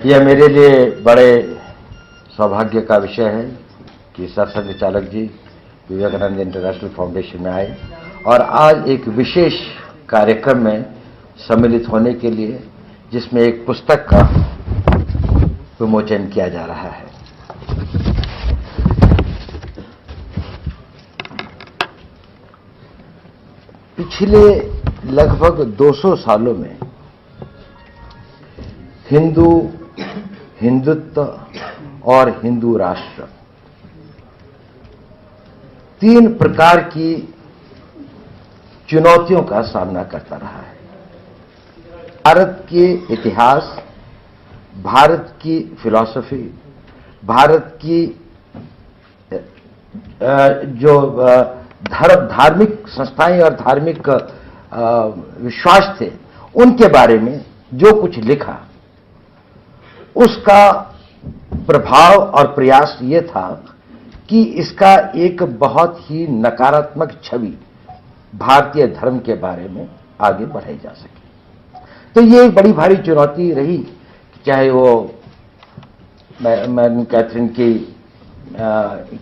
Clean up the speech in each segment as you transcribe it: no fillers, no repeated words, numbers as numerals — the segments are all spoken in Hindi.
यह मेरे लिए बड़े सौभाग्य का विषय है कि सरसंघचालक जी विवेकानंद इंटरनेशनल फाउंडेशन में आए और आज एक विशेष कार्यक्रम में सम्मिलित होने के लिए, जिसमें एक पुस्तक का विमोचन किया जा रहा है। पिछले लगभग 200 सालों में हिंदुत्व और हिंदू राष्ट्र तीन प्रकार की चुनौतियों का सामना करता रहा है। भारत के इतिहास, भारत की फिलॉसफी, भारत की जो धार्मिक संस्थाएं और धार्मिक विश्वास थे, उनके बारे में जो कुछ लिखा, उसका प्रभाव और प्रयास ये था कि इसका एक बहुत ही नकारात्मक छवि भारतीय धर्म के बारे में आगे बढ़ाई जा सके। तो ये एक बड़ी भारी चुनौती रही, चाहे वो मैडम कैथरीन की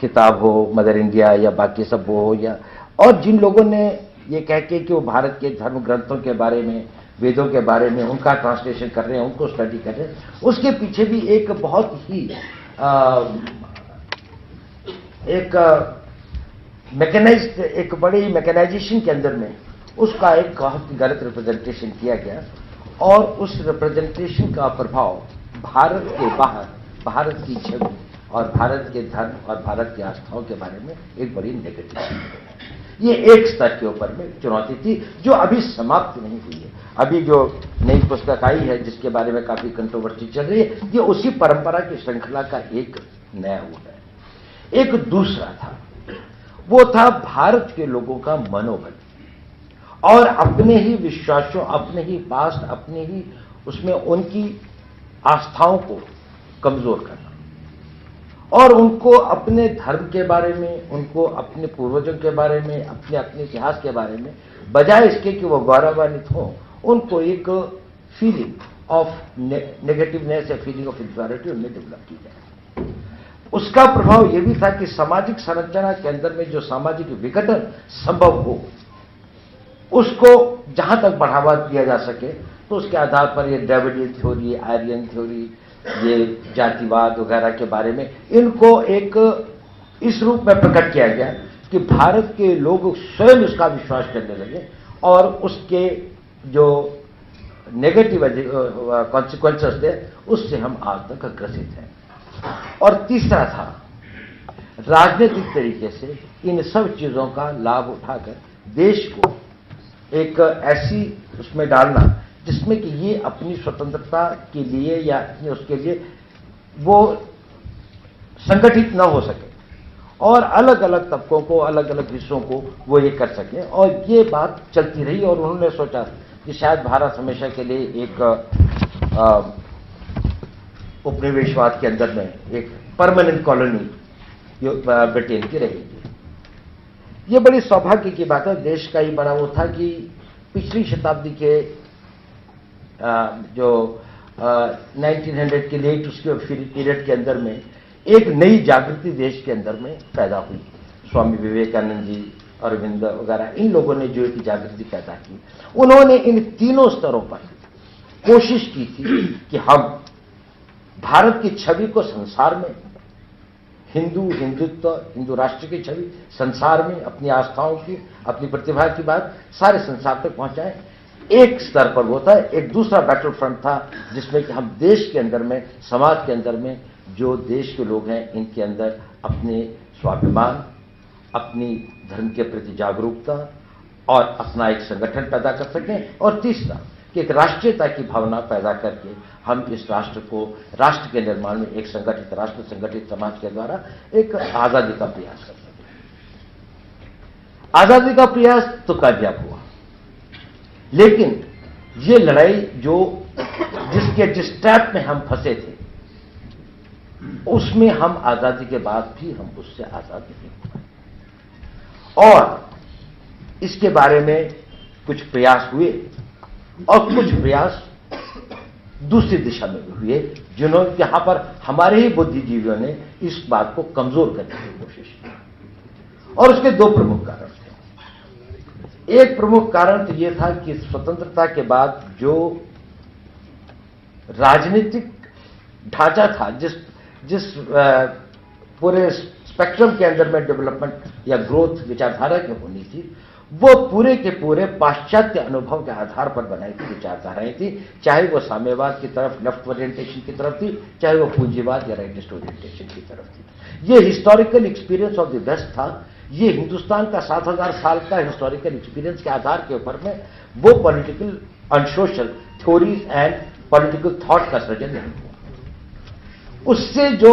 किताब हो, मदर इंडिया, या बाकी सब वो हो, या और जिन लोगों ने ये कह के कि वो भारत के धर्म ग्रंथों के बारे में, वेदों के बारे में उनका ट्रांसलेशन कर रहे हैं, उनको स्टडी कर रहे हैं, उसके पीछे भी एक बहुत ही एक मैकेनाइज्ड, एक बड़ी मैकेनाइजेशन के अंदर में उसका एक बहुत गलत रिप्रेजेंटेशन किया गया, और उस रिप्रेजेंटेशन का प्रभाव भारत के बाहर, भारत की छवि और भारत के धर्म और भारत की आस्थाओं के बारे में एक बड़ी नेगेटिव है। ये एक स्तर के ऊपर में चुनौती थी जो अभी समाप्त नहीं हुई है। अभी जो नई पुस्तक आई है, जिसके बारे में काफी कंट्रोवर्सी चल रही है, ये उसी परंपरा की श्रृंखला का एक नया रूप है। एक दूसरा था, वो था भारत के लोगों का मनोबल और अपने ही विश्वासों, अपने ही पास्ट, अपने ही उसमें उनकी आस्थाओं को कमजोर करना, और उनको अपने धर्म के बारे में, उनको अपने पूर्वजों के बारे में, अपने इतिहास के बारे में, बजाय इसके कि वो गौरवान्वित हों, उनको एक फीलिंग ऑफ नेगेटिवनेस या फीलिंग ऑफ इंफीरियरिटी उनमें डेवलप की जाए। उसका प्रभाव यह भी था कि सामाजिक संरचना के अंदर में जो सामाजिक विघटन संभव हो, उसको जहां तक बढ़ावा दिया जा सके, तो उसके आधार पर ये द्रविडियन थ्योरी, आर्यन थ्योरी, ये जातिवाद वगैरह के बारे में इनको एक इस रूप में प्रकट किया गया कि भारत के लोग स्वयं उसका विश्वास करने लगे, और उसके जो नेगेटिव कॉन्सिक्वेंसेस थे, उससे हम आज तक ग्रसित हैं। और तीसरा था, राजनीतिक तरीके से इन सब चीजों का लाभ उठाकर देश को एक ऐसी उसमें डालना जिसमें कि ये अपनी स्वतंत्रता के लिए या उसके लिए वो संगठित न हो सके, और अलग अलग तबकों को, अलग अलग हिस्सों को वो ये कर सके। और ये बात चलती रही, और उन्होंने सोचा कि शायद भारत हमेशा के लिए एक उपनिवेशवाद के अंदर में एक परमानेंट कॉलोनी ब्रिटेन की रहेगी। ये बड़ी सौभाग्य की बात है, देश का ही बड़ा वो था कि पिछली शताब्दी के जो 1900 के लेट उसके पीरियड के अंदर में एक नई जागृति देश के अंदर में पैदा हुई। स्वामी विवेकानंद जी, अरविंद वगैरह, इन लोगों ने जो एक जागृति पैदा की, उन्होंने इन तीनों स्तरों पर कोशिश की थी कि हम भारत की छवि को संसार में, हिंदुत्व, हिंदू राष्ट्र की छवि संसार में, अपनी आस्थाओं की, अपनी प्रतिभा की बात सारे संसार तक पहुंचाएं। एक स्तर पर वो था। एक दूसरा बैटल फ्रंट था जिसमें कि हम देश के अंदर में, समाज के अंदर में जो देश के लोग हैं, इनके अंदर अपने स्वाभिमान, अपनी धर्म के प्रति जागरूकता और अपना एक संगठन पैदा कर सकें। और तीसरा कि एक राष्ट्रीयता की भावना पैदा करके हम इस राष्ट्र को, राष्ट्र के निर्माण में एक संगठित राष्ट्र, संगठित समाज के द्वारा एक आजादी का प्रयास कर सकें। आजादी का प्रयास तो कामयाब हुआ, लेकिन ये लड़ाई जिस ट्रैप में हम फंसे थे, उसमें हम आजादी के बाद भी हम उससे आजाद नहीं हुए। और इसके बारे में कुछ प्रयास हुए, और कुछ प्रयास दूसरी दिशा में भी हुए, जिन्होंने यहां पर हमारे ही बुद्धिजीवियों ने इस बात को कमजोर करने की कोशिश की। और उसके दो प्रमुख कारण थे। एक प्रमुख कारण तो यह था कि स्वतंत्रता के बाद जो राजनीतिक ढांचा था, जिस पूरे स्पेक्ट्रम के अंदर में डेवलपमेंट या ग्रोथ विचारधारा की होनी थी, वो पूरे के पूरे पाश्चात्य अनुभव के आधार पर बनाई थी विचारधाराएं थी, चाहे वो साम्यवाद की तरफ लेफ्ट ओरिएंटेशन की तरफ थी, चाहे वो पूंजीवाद या राइटिस्ट ओरिएंटेशन की तरफ थी। ये historical experience of the west था। ये हिंदुस्तान का 7000 साल का हिस्टोरिकल एक्सपीरियंस के आधार के ऊपर में वो political and social theories and political thought का सृजन नहीं हुआ। उससे जो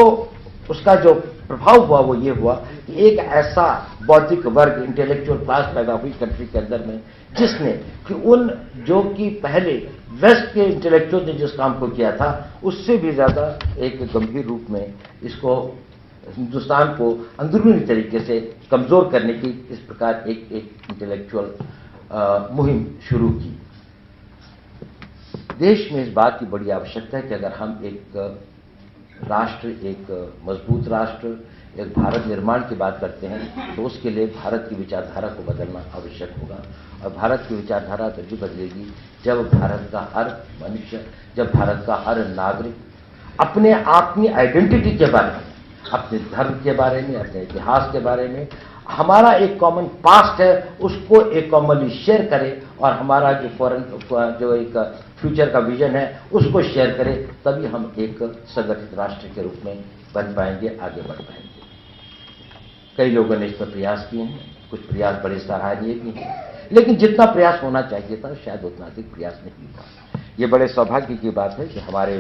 उसका जो प्रभाव हुआ वो ये हुआ कि एक ऐसा बौद्धिक वर्ग, इंटेलेक्चुअल क्लास पैदा हुई कंट्री के अंदर में, जिसने कि उन जो कि पहले वेस्ट के इंटेलेक्चुअल ने जिस काम को किया था उससे भी ज्यादा एक गंभीर रूप में इसको हिंदुस्तान को अंदरूनी तरीके से कमजोर करने की इस प्रकार एक इंटेलेक्चुअल मुहिम शुरू की। देश में इस बात की बड़ी आवश्यकता है कि अगर हम एक राष्ट्र, एक मजबूत राष्ट्र, एक भारत निर्माण की बात करते हैं, तो उसके लिए भारत की विचारधारा को बदलना आवश्यक होगा। और भारत की विचारधारा तभी बदलेगी जब भारत का हर मनुष्य, जब भारत का हर नागरिक अपने अपनी आइडेंटिटी के बारे में, अपने धर्म के बारे में, अपने इतिहास के बारे में, हमारा एक कॉमन पास्ट है उसको एक कॉमनली शेयर करे, और हमारा जो फॉरेन जो एक फ्यूचर का विजन है उसको शेयर करें, तभी हम एक संगठित राष्ट्र के रूप में बन पाएंगे, आगे बढ़ पाएंगे। कई लोगों ने इस पर प्रयास किए हैं, कुछ प्रयास बड़े सराहनीय भी हैं, लेकिन जितना प्रयास होना चाहिए था शायद उतना अधिक प्रयास नहीं हुआ। ये बड़े सौभाग्य की बात है कि हमारे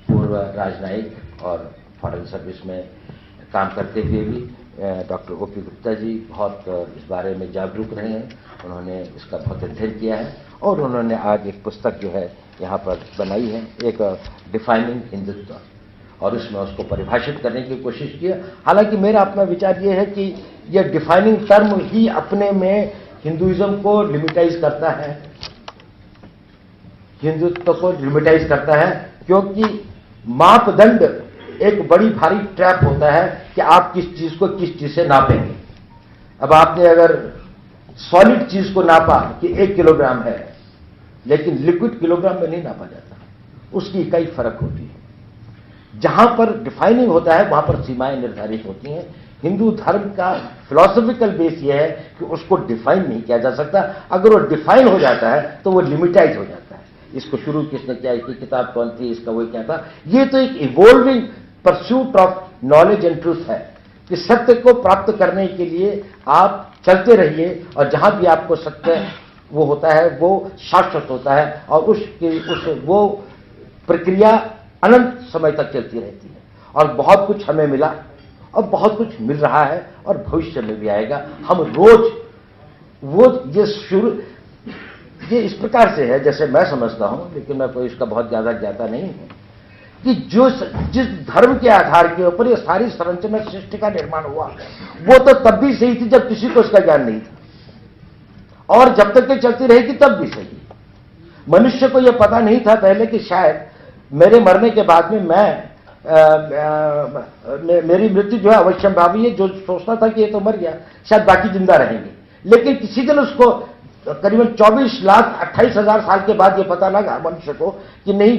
पूर्व राजनयिक और फॉरेन सर्विस में काम करते हुए भी डॉक्टर ओपी गुप्ता जी बहुत इस बारे में जागरूक रहे हैं। उन्होंने इसका बहुत अध्ययन किया है और उन्होंने आज एक पुस्तक जो है यहाँ पर बनाई है, एक डिफाइनिंग हिंदुत्व, और उसमें उसको परिभाषित करने की कोशिश की है। हालांकि मेरा अपना विचार ये है कि यह डिफाइनिंग टर्म ही अपने में हिंदुइज्म को लिमिटाइज करता है, हिंदुत्व को लिमिटाइज करता है, क्योंकि मापदंड एक बड़ी भारी ट्रैप होता है कि आप किस चीज को किस चीज से नापेंगे। अब आपने अगर सॉलिड चीज को नापा कि 1 किलोग्राम है, लेकिन लिक्विड किलोग्राम में नहीं नापा जाता, उसकी कई फर्क होती है। जहां पर डिफाइनिंग होता है वहां पर सीमाएं निर्धारित होती हैं। हिंदू धर्म का फिलॉसफिकल बेस यह है कि उसको डिफाइन नहीं किया जा सकता। अगर वो डिफाइन हो जाता है तो वो लिमिटाइज हो जाता है। इसको शुरू किसने किया, इसकी किताब कौन थी, इसका वो क्या था, ये तो एक evolving pursuit of knowledge and truth है कि सत्य को प्राप्त करने के लिए आप चलते रहिए, और जहां भी आपको सत्य वो होता है वो शाश्वत होता है, और वो प्रक्रिया अनंत समय तक चलती रहती है। और बहुत कुछ हमें मिला और बहुत कुछ मिल रहा है और भविष्य में भी आएगा। हम रोज वो ये इस प्रकार से है जैसे मैं समझता हूं, लेकिन मैं कोई इसका बहुत ज्यादा ज्ञाता नहीं हूं, कि जिस धर्म के आधार के ऊपर ये सारी संरचना सृष्टि का निर्माण हुआ वो तो तब भी सही थी जब किसी को इसका ज्ञान नहीं था, और जब तक ये चलती रहेगी तब भी सही। मनुष्य को यह पता नहीं था पहले कि शायद मेरे मरने के बाद में मेरी मृत्यु जो है अवश्यंभावी है। जो सोचता था कि ये तो मर गया, शायद बाकी जिंदा रहेंगे, लेकिन किसी दिन उसको करीबन 24,28,000 साल के बाद ये पता लगा मनुष्य को कि नहीं,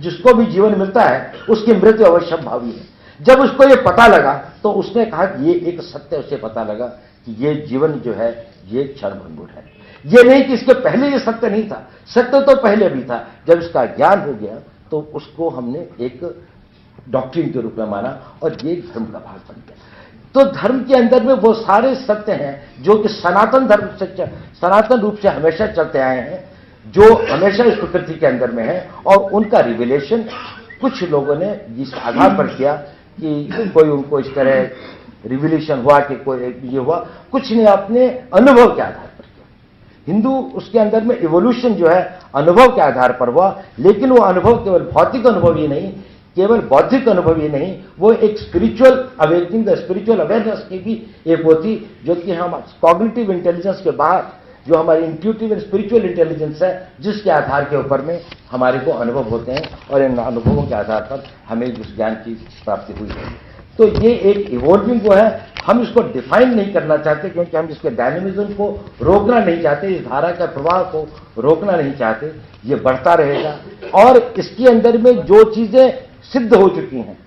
जिसको भी जीवन मिलता है उसकी मृत्यु अवश्यंभावी है। जब उसको ये पता लगा तो उसने कहा कि ये एक सत्य उसे पता लगा कि ये जीवन जो है ये क्षणभंगुर है। ये नहीं कि इसके पहले ये सत्य नहीं था, सत्य तो पहले भी था। जब इसका ज्ञान हो गया तो उसको हमने एक डॉक्ट्रिन के रूप में माना और ये धर्म का भाग बन गया। तो धर्म के अंदर में वो सारे सत्य हैं जो कि सनातन रूप से हमेशा चलते आए हैं, जो हमेशा इस प्रकृति के अंदर में है, और उनका रिविलेशन कुछ लोगों ने जिस आधार पर किया कि कोई उनको इस तरह रिविलेशन हुआ कि कोई ये हुआ, कुछ ने अपने अनुभव के आधार पर किया। हिंदू उसके अंदर में इवोल्यूशन जो है अनुभव के आधार पर हुआ, लेकिन वो अनुभव केवल भौतिक अनुभव ही नहीं, केवल बौद्धिक अनुभव ही नहीं, वो एक spiritual awakening, the spiritual awareness की भी एक होती, जो कि हम कॉग्निटिव इंटेलिजेंस के बाहर जो हमारी इंट्यूटिव एंड स्पिरिचुअल इंटेलिजेंस है, जिसके आधार के ऊपर में हमारे को अनुभव होते हैं और इन अनुभवों के आधार पर हमें उस ज्ञान की प्राप्ति हुई है। तो ये एक इवॉल्विंग वो है, हम इसको डिफाइन नहीं करना चाहते क्योंकि हम इसके डायनेमिज्म को रोकना नहीं चाहते, इस धारा का प्रवाह को रोकना नहीं चाहते, ये बढ़ता रहेगा। और इसके अंदर में जो चीजें सिद्ध हो चुकी हैं,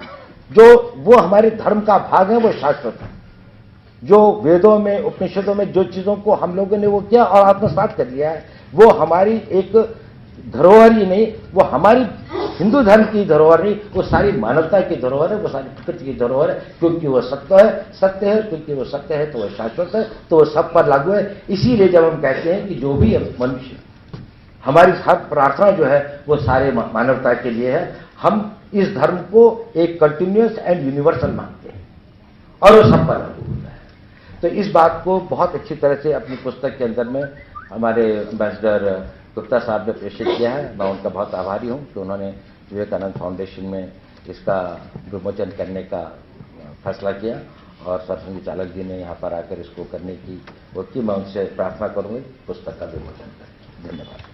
जो वो हमारे धर्म का भाग है, वो शाश्वत है। जो वेदों में, उपनिषदों में जो चीजों को हम लोगों ने वो किया और आत्मसात कर लिया है, वो हमारी एक धरोहर ही नहीं, वो हमारी हिंदू धर्म की धरोहर नहीं, वो सारी मानवता की धरोहर है, वो सारी प्रकृति की धरोहर है, क्योंकि वो सत्य है, क्योंकि वो सत्य है तो वो शाश्वत है, तो वो सब पर लागू है। इसीलिए जब हम कहते हैं कि जो भी मनुष्य, हमारी हर प्रार्थना जो है वो सारे मानवता के लिए है, हम इस धर्म को एक कंटिन्यूअस एंड यूनिवर्सल मानते हैं और वो सब पर लागू होता है। तो इस बात को बहुत अच्छी तरह से अपनी पुस्तक के अंदर में हमारे एम्बेसडर गुप्ता साहब ने प्रेषित किया है। मैं उनका बहुत आभारी हूं कि उन्होंने विवेकानंद फाउंडेशन में इसका विमोचन करने का फैसला किया और सरसंघ चालक जी ने यहाँ पर आकर इसको करने की वो की। मैं उनसे प्रार्थना करूँगी पुस्तक का विमोचन करें। धन्यवाद।